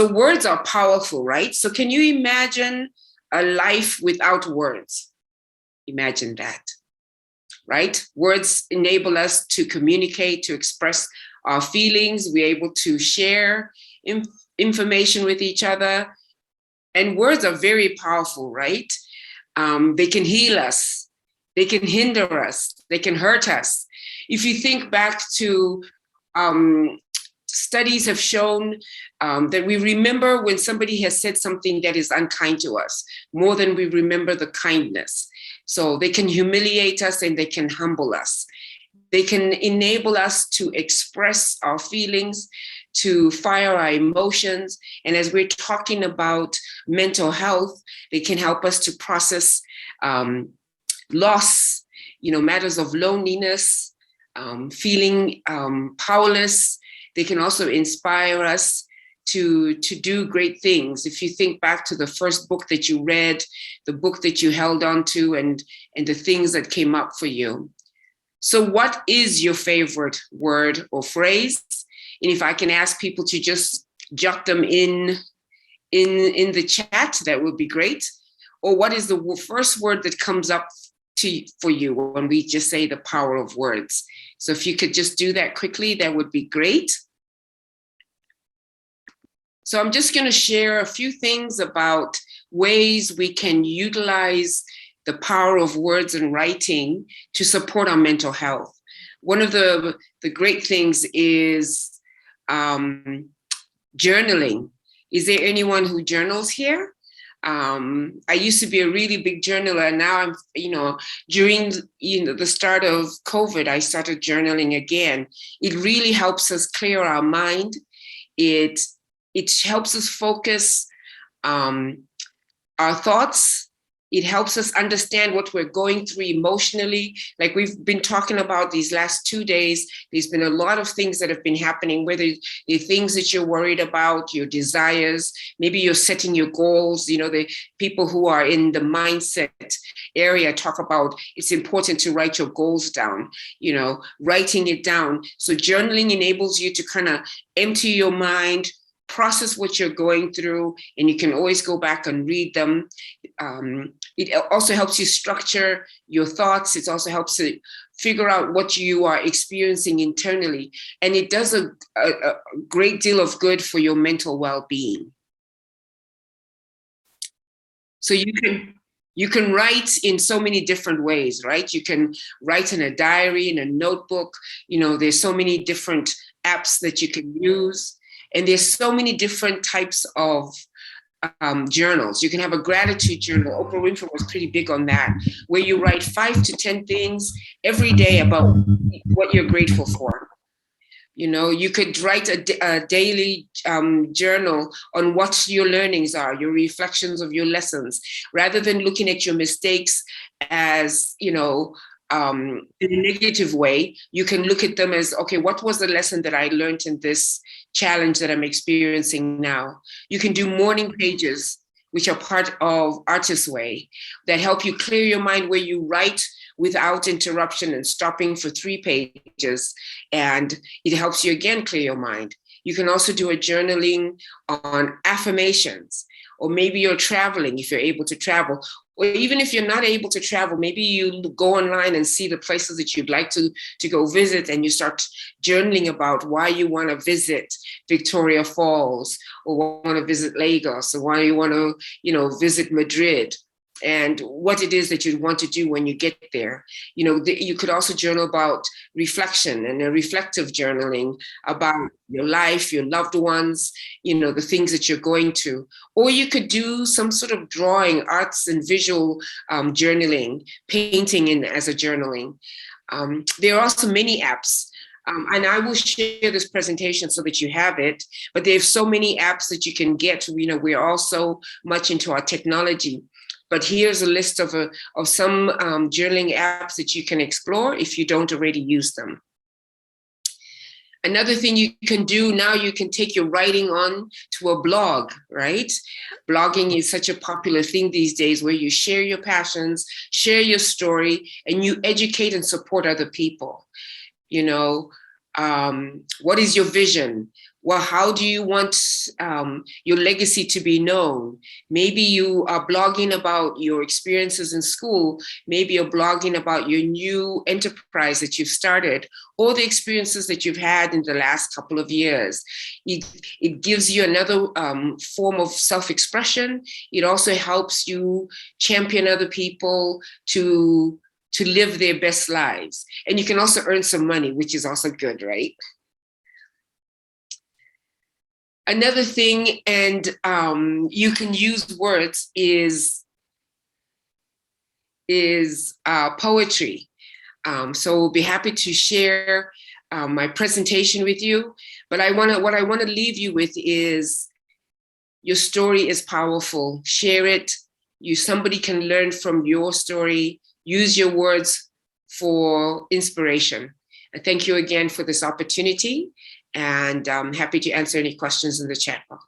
So words are powerful, right? So can you imagine a life without words? Imagine that, right? Words enable us to communicate, to express our feelings. We're able to share information with each other. And words are very powerful, right? They can heal us. They can hinder us. They can hurt us. If you think back to studies have shown that we remember when somebody has said something that is unkind to us more than we remember the kindness. So they can humiliate us and they can humble us. They can enable us to express our feelings, to fire our emotions. And as we're talking about mental health, they can help us to process loss, matters of loneliness, feeling powerless. They can also inspire us to do great things. If you think back to the first book that you read, the book that you held on to, and the things that came up for you. So what is your favorite word or phrase? And if I can ask people to just jot them in the chat, that would be great. Or what is the first word that comes up for you when we just say the power of words? So if you could just do that quickly, that would be great. So I'm just going to share a few things about ways we can utilize the power of words and writing to support our mental health. One of the great things is journaling. Is there anyone who journals here? I used to be a really big journaler, and now I'm, during the start of COVID, I started journaling again. It really helps us clear our mind. It helps us focus our thoughts. It helps us understand what we're going through emotionally. Like we've been talking about these last 2 days, there's been a lot of things that have been happening, whether they're things that you're worried about, your desires, maybe you're setting your goals. The people who are in the mindset area talk about it's important to write your goals down, writing it down. So journaling enables you to kind of empty your mind, process what you're going through, and you can always go back and read them. It also helps you structure your thoughts. It also helps to figure out what you are experiencing internally. And it does a great deal of good for your mental well-being. So you can write in so many different ways, right? You can write in a diary, in a notebook. There's so many different apps that you can use. And there's so many different types of journals. You can have a gratitude journal. Oprah Winfrey was pretty big on that, where you write 5 to 10 things every day about what you're grateful for. You could write a daily journal on what your learnings are, your reflections of your lessons, rather than looking at your mistakes as, in a negative way. You can look at them as, okay, what was the lesson that I learned in this challenge that I'm experiencing now? You can do morning pages, which are part of Artist's Way, that help you clear your mind, where you write without interruption and stopping for 3 pages. And it helps you again clear your mind. You can also do a journaling on affirmations, or maybe you're traveling if you're able to travel. Or even if you're not able to travel, maybe you go online and see the places that you'd like to go visit, and you start journaling about why you want to visit Victoria Falls, or want to visit Lagos, or why you want to, visit Madrid, and what it is that you want to do when you get there. You could also journal about reflection and a reflective journaling about your life, your loved ones, the things that you're going to. Or you could do some sort of drawing, arts and visual journaling, painting in as a journaling. There are also many apps. And I will share this presentation so that you have it, but there's so many apps that you can get. We're all so much into our technology. But here's a list of some journaling apps that you can explore if you don't already use them. Another thing you can do now, you can take your writing on to a blog, right? Blogging is such a popular thing these days, where you share your passions, share your story, and you educate and support other people. What is your vision? Well, how do you want your legacy to be known? Maybe you are blogging about your experiences in school. Maybe you're blogging about your new enterprise that you've started, or the experiences that you've had in the last couple of years. It gives you another form of self-expression. It also helps you champion other people to live their best lives. And you can also earn some money, which is also good, right? Another thing, and you can use words, is poetry. So we'll be happy to share my presentation with you. But what I want to leave you with is your story is powerful. Share it. Somebody can learn from your story. Use your words for inspiration. And thank you again for this opportunity. And I'm happy to answer any questions in the chat box.